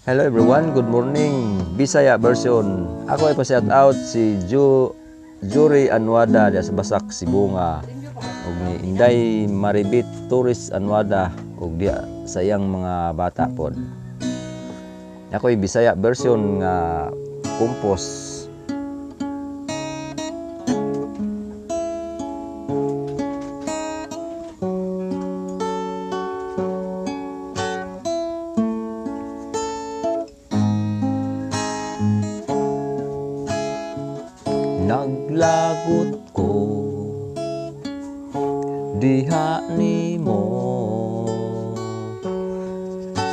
Hello everyone, good morning. Bisaya version. Ako ay pa-shout out si Juri Anwada sa Basak Sibunga. Ug ni Inday Maribit Tourist Anwada ug dia sayang mga bata pod. Ako ay Bisaya version nga kumpos. Naglagot ko diha nimo,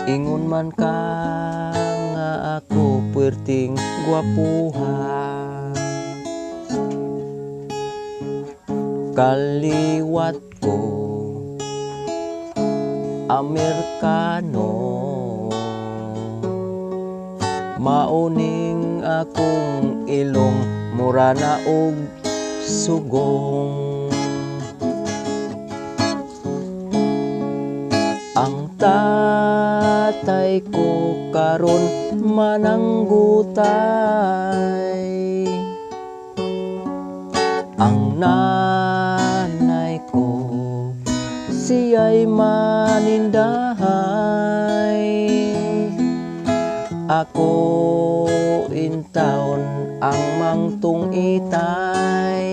ingon man ka nga ako puwerteng gwapuhan. Kaliwat ko Amerikano, mauning akong ilong mura na og sugong. Ang tatay ko karon mananggutay, ang nanay ko siya'y manindahay. Ako in town ang mangtung itay,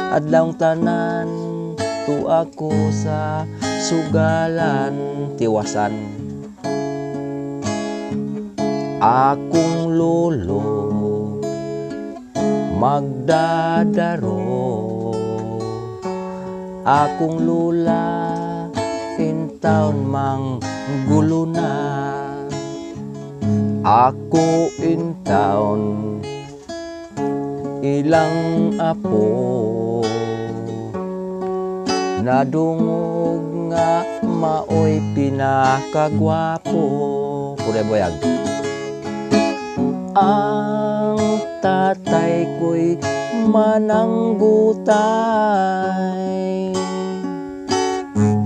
adlawng tanan tu ako sa sugalan tiwasan. Akong lolo magdadaro, akong lula in town manggulo na. Ako in town ilang apo, nadungog nga maoy pinakagwapo. Pure boyag. Ang tatay ko'y mananggutay,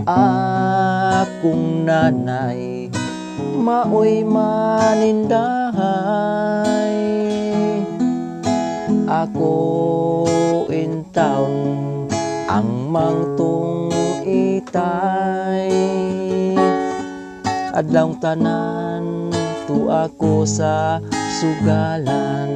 akong nanay maoy manindahay. Ako in town ang mangtung itay, adlawng tanan tu ako sa sugalan.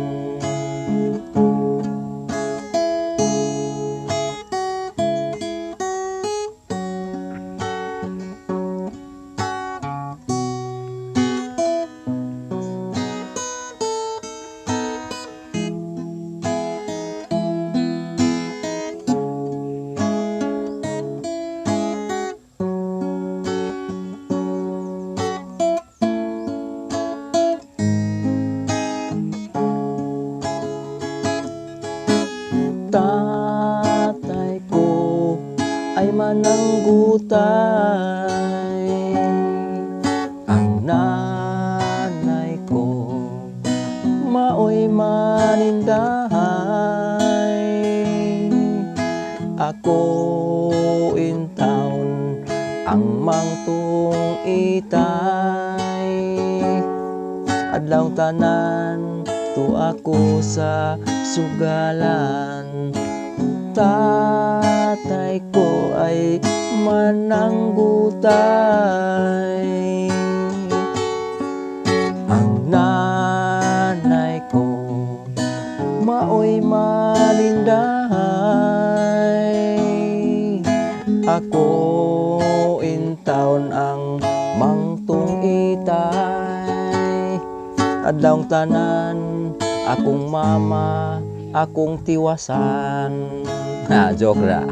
Tatay ko ay mananggutay, ang nanay ko maoy manindahay. Ako in town ang mangtung itay, adlawng tanan tu ako sa sugalan. Tatay ko ay mananggutay, ang nanay ko maoy manindahay. Ako in town ang mangtung itay, adlawng tanan akong mama akong tiwasan. Joke ra.